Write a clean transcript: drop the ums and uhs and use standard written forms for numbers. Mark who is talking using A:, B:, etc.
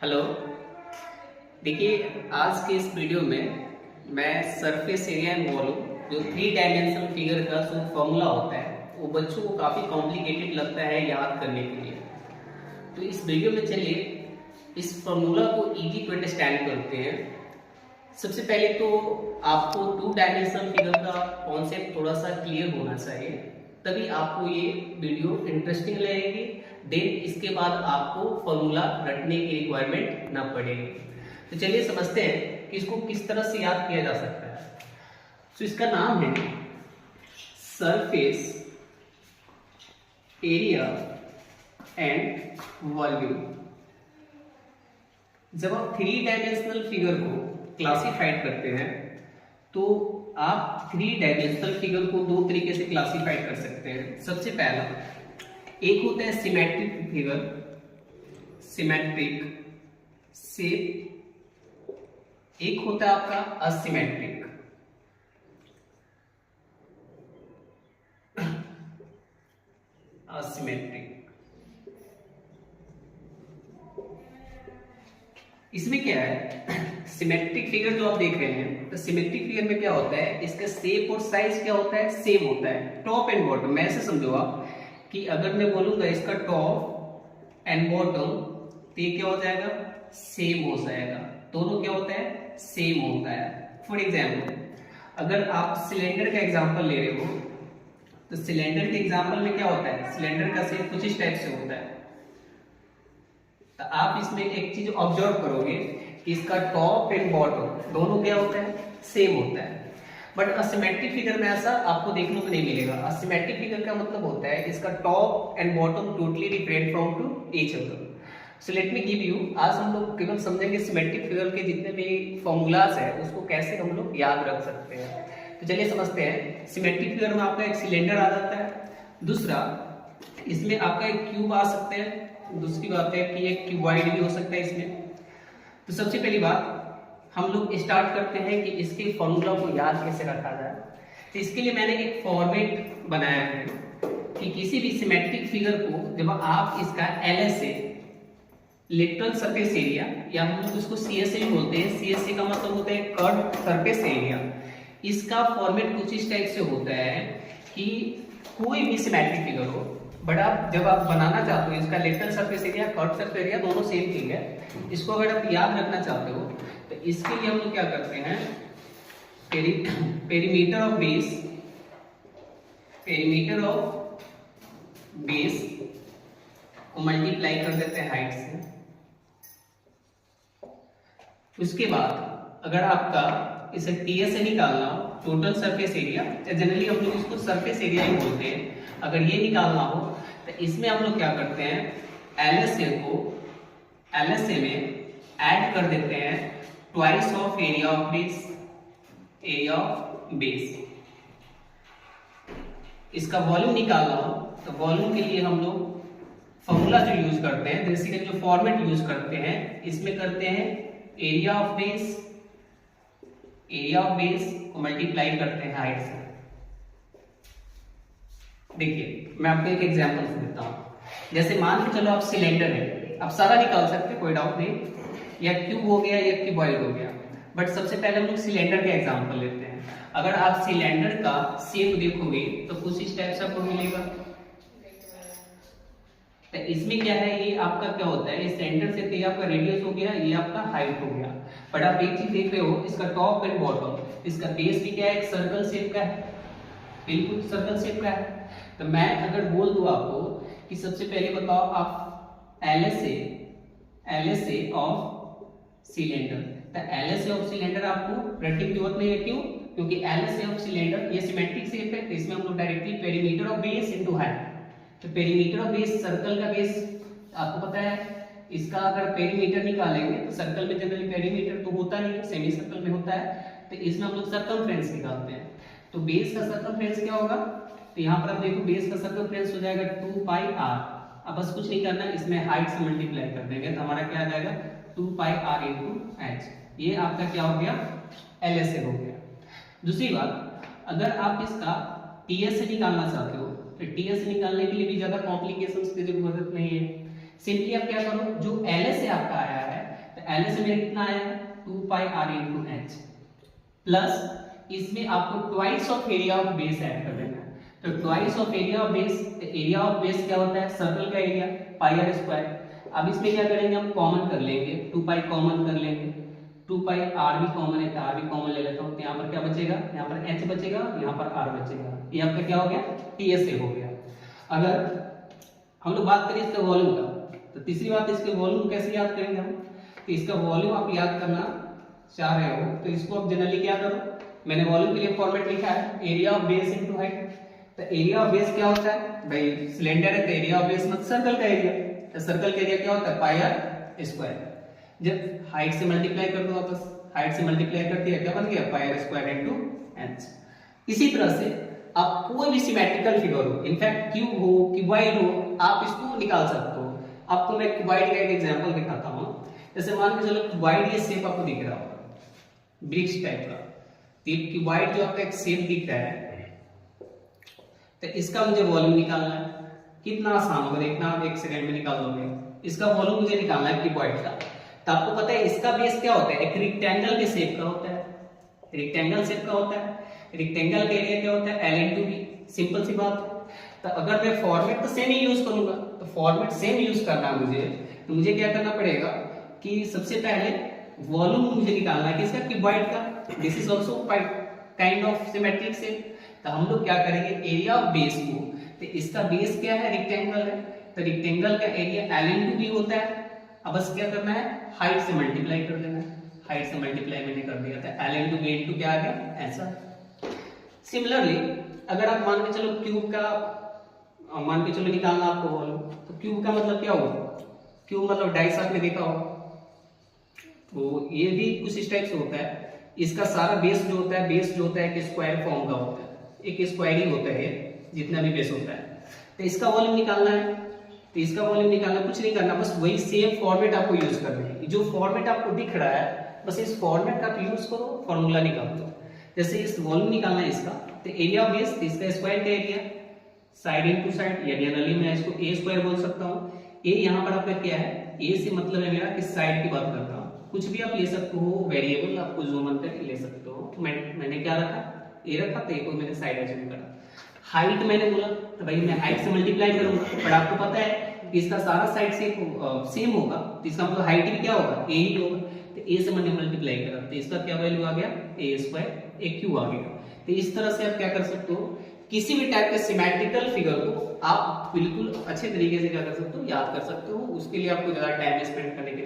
A: Hello. देखिए, आज के इस वीडियो में मैं सरफेस एरिया एंड वॉल्यूम जो 3 डायमेंशनल फिगर का जो फॉर्मूला होता है वो बच्चों को काफ़ी कॉम्प्लिकेटेड लगता है याद करने के लिए। तो इस वीडियो में चलिए इस फॉर्मूला को इजी टू अंडरस्टैंड करते हैं। सबसे पहले तो आपको 2 डायमेंशनल फिगर का कॉन्सेप्ट थोड़ा सा क्लियर होना चाहिए, तभी आपको ये वीडियो इंटरेस्टिंग लगेगी। देन इसके बाद आपको फॉर्मूला रटने की रिक्वायरमेंट ना पड़ेगी। तो चलिए समझते हैं कि इसको किस तरह से याद किया जा सकता है। तो इसका नाम है सरफेस एरिया एंड वॉल्यूम। जब आप 3 डायमेंशनल फिगर को क्लासिफाइड करते हैं तो आप 3 डायमेंशनल फिगर को 2 तरीके से क्लासिफाइड कर सकते हैं। सबसे पहला एक होता है सिमेट्रिक फिगर, सिमेट्रिक शेप। एक होता है आपका असिमेट्रिक। असिमेट्रिक इसमें क्या है, सिमेट्रिक फिगर जो आप देख रहे हैं तो सिमेट्रिक फिगर में क्या होता है, इसका शेप और साइज क्या होता है, सेम होता है। टॉप एंड बॉटम में ऐसे समझो आप कि अगर मैं बोलूंगा इसका टॉप एंड बॉटम तो ये क्या हो जाएगा, सेम हो जाएगा। दोनों क्या होता है, सेम होता है। फॉर एग्जाम्पल अगर आप सिलेंडर का एग्जाम्पल ले रहे हो तो सिलेंडर के एग्जाम्पल में क्या होता है, सिलेंडर का शेप कुछ इस टाइप से होता है। तो आप इसमें एक चीज ऑब्जर्व करोगे कि इसका टॉप एंड बॉटम दोनों क्या होता है, सेम होता है। बट असिमेट्रिक फिगर में ऐसा आपको देखने को नहीं मिलेगा। असिमेट्रिक फिगर का मतलब होता है इसका top and bottom totally different from to each other. So let me give you, आज हम लोग केवल समझेंगे सिमेट्रिक फिगर के जितने भी फॉर्मूलाज है उसको कैसे हम लोग याद रख सकते हैं। तो चलिए समझते हैं। सिमेट्रिक फिगर में आपका एक सिलेंडर आ जाता है, दूसरा इसमें आपका एक क्यूब आ सकता है, दूसरी बात है कि एक क्यूबॉइड भी हो सकता है इसमें। तो सबसे पहली बात हम लोग स्टार्ट करते हैं कि इसके फॉर्मूला को याद कैसे रखा जाए। तो इसके लिए मैंने एक फॉर्मेट बनाया है कि किसी भी सिमेट्रिक फिगर को जब आप इसका LSA लिटरल सरफेस एरिया या हम लोग इसको CSA भी बोलते हैं, CSA का मतलब होता है कर्व सरफेस एरिया। इसका फॉर्मेट कुछ इस टाइप से होता है कि कोई भी सिमेट्रिक फिगर हो बट आप जब आप बनाना चाहते हो इसका literal surface area curve surface area दोनों सेम थिंग है, इसको अगर आप याद रखना चाहते हो तो इसके लिए हम लोग क्या करते हैं, perimeter of base, perimeter of base को मल्टीप्लाई कर देते हैं हाइट से। उसके बाद अगर आपका इसे TS से निकालना हो, टोटल सरफेस एरिया, जनरली हम लोग इसको सरफेस एरिया ही बोलते हैं, अगर ये निकालना हो तो इसमें हम लोग क्या करते हैं, LSA को LSA में ऐड कर देते हैं twice of area of base, area of base. इसका वॉल्यूम निकालना हो तो वॉल्यूम के लिए हम लोग फॉर्मूला जो यूज करते हैं, बेसिकली जो फॉर्मेट यूज करते हैं इसमें करते हैं area of base, area of base को मल्टीप्लाई करते हैं हाइट से। देखिए मैं आपको एक एग्जांपल देता हूं। जैसे मान के चलो आप सिलेंडर है, आप सारा निकाल सकते हैं कोई डाउट नहीं, या क्यूब हो गया या क्यूबॉइड हो गया, बट सबसे पहले हम लोग सिलेंडर का एग्जांपल लेते हैं। अगर आप सिलेंडर का शेप देखोगे तो कुछ इस टाइप से आपको मिलेगा। तो इसमें क्या है, ये आपका क्या होता है, इस सेंटर से ये आपका रेडियस हो गया, ये आपका हाइट हो गया। बट आप एक चीज देख रहे हो, इसका टॉप एंड बॉटम, इसका बेस भी क्या है, एक सर्कल शेप का है, बिल्कुल सर्कल शेप का है। तो मैं अगर बोल दूं आपको कि सबसे पहले बताओ आप LSA ऑफ सिलेंडर, तो LSA ऑफ सिलेंडर आपको रटने की जरूरत नहीं है। क्यों? क्योंकि LSA ऑफ सिलेंडर ये सिमेट्रिक शेप है, तो इसमें हम लोग directly perimeter of base into height. तो पेरीमीटर ऑफ बेस, सर्कल का बेस आपको पता है, इसका अगर पेरीमीटर निकालेंगे तो सर्कल में जनरली पेरीमीटर तो होता नहीं है, सेमी सर्कल में होता है, तो इसमें हम लोग सर्कमफ्रेंस निकालते हैं। तो बेस का सर्कमफ्रेंस क्या होगा, तो यहाँ पर आप देखो बेस का सर्कमफ्रेंस हो जाएगा 2πr। अब बस कुछ नहीं करना, इसमें हाइट से मल्टीप्लाई कर देंगे तो हमारा क्या आ जाएगा 2πr × h। ये आपका क्या हो गया, LSA हो गया। दूसरी बात, अगर आप इसका TS से निकालना चाहते हो तो TS से निकालने के लिए भी ज्यादा कॉम्प्लिकेशंस की जरूरत नहीं है। सिंपली आप क्या करो, जो LSA आपका आया है पहले से मेरे कितना आया 2 पाई r इंटू एच, प्लस इसमें आपको twice of area of base add कर देना है। तो twice of area of base क्या होता है, सर्कल का एरिया पाई आर स्क्वायर। अब इसमें क्या करेंगे, हम कॉमन कर लेंगे, 2 पाई कॉमन कर लेंगे, 2 पाई आर भी कॉमन है तो आर भी कॉमन ले लेता हूँ। तो यहाँ पर क्या बचेगा, यहाँ पर एच बचेगा, यहाँ पर आर बचेगा। ये आपका क्या हो गया, टी एस ए हो गया। अगर हम लोग बात करें इसके वॉल्यूम का, तो तीसरी बात इसके वॉल्यूम कैसे याद करेंगे हम, तो इसका वॉल्यूम आप याद करना चाह रहे हो तो इसको आप जनरली क्या करो, मैंने वॉल्यूम के लिए फॉर्मेट लिखा है area of base into height. तो एरिया ऑफ बेस क्या होता है भाई, सिलेंडर है तो एरिया ऑफ बेस मतलब सर्कल का एरिया, तो सर्कल का एरिया क्या होता है पाई आर स्क्वायर। जब हाइट से मल्टीप्लाई कर दो वापस, हाइट से मल्टीप्लाई कर दिया क्या बन गया पाई आर स्क्वायर इनटू एच। इसी तरह से आप कोई भी सिमेट्रिकल फिगर हो, इनफैक्ट क्यूब हो क्यूबॉइड हो, आप इसको निकाल सकते हो। आपको मैं क्यूबॉइड का एक एग्जांपल दिखाता हूं। जैसे मान के चलो क्यूबॉइड ये शेप आपको दिख रहा होगा ब्रिक्स टाइप का, तो क्यूबॉइड जो आपका एक शेप दिख रहा है, तो इसका मुझे वॉल्यूम निकालना है। कितना आसान होगा, देखना आप 1 सेकंड में निकाल दोगे। इसका वॉल्यूम मुझे निकालना है क्यूबॉइड का। तो आपको पता है इसका बेस क्या होता है, एक रेक्टेंगल के शेप का होता है, रेक्टेंगल शेप का होता है। रेक्टेंगल का एरिया क्या होता है, एल इंटू बी, सिंपल सी बात है। तो अगर मैं फॉर्मेट तो सेम ही यूज करूंगा, तो फॉर्मेट सेम यूज करना मुझे, तो मुझे क्या करना पड़ेगा कि सबसे पहले वॉल्यूम मुझे निकालना है किसका, क्यूबॉइड का। This is also kind of symmetric shape. तो हम लोग क्या करेंगे, एरिया ऑफ बेस को, तो इसका बेस क्या है, रेक्टेंगल है, तो रेक्टेंगल का एरिया एल इंटू बी होता है। अब बस क्या करना है, हाइट से मल्टीप्लाई कर देना है। हाइट से मल्टीप्लाई मैंने कर दिया था, एल इंटू बी इंटू क्या आ गया, ऐसा। सिमिलरली अगर आप मान के चलो क्यूब का मान के चलो निकालना आपको वॉल्यूम, तो क्यूब का मतलब क्या होगा, क्यूब मतलब डाइस आपने देखा होगा, तो ये भी कुछ इस टाइप से होता है। इसका सारा बेस जो होता है, बेस जो होता है एक स्क्वायर फॉर्म का होता है, एक स्क्वायर ही होता है जितना भी बेस होता है। तो इसका वॉल्यूम निकालना है, तो इसका वॉल्यूम निकालना कुछ नहीं करना, बस वही सेम फॉर्मेट आपको यूज करना है। जो फॉर्मेट आपको दिख रहा है बस इस फॉर्मेट का आप यूज करो, फॉर्मूला निकाल दो। जैसे इस वॉल्यूम निकालना है इसका, तो एरिया ऑफ बेस, इसका स्क्वायर का एरिया, साइड इनटू साइड, या जनरली मैं इसको ए स्क्वायर बोल सकता हूँ। ए यहाँ पर आपका क्या है, ए से मतलब है मेरा किस साइड की बात करता हूँ। कुछ भी आप ले सकते हो, वेरिएबल आपको जो मन करे ले सकते हो। मैंने क्या रखा, ए रखा, तो ए को मैंने साइड अज्यूम करा। हाइट मैंने बोला तो भाई मैं हाइट से मल्टीप्लाई करूंगा, पर आपको पता है कि इसका सारा साइड से सेम होगा, तो इसका मतलब हाइट भी क्या होगा, ए ही होगा। तो ए से मैंने मल्टीप्लाई करा, तो इसका क्या वैल्यू आ गया, ए स्क्वायर, ए क्यू आ गया। तो इस तरह से आप क्या कर सकते हो, किसी भी टाइप के सिमेट्रिकल फिगर को आप बिल्कुल अच्छे तरीके से क्या कर सकते हो, याद कर सकते हो। उसके लिए आपको ज्यादा टाइम स्पेंड करने की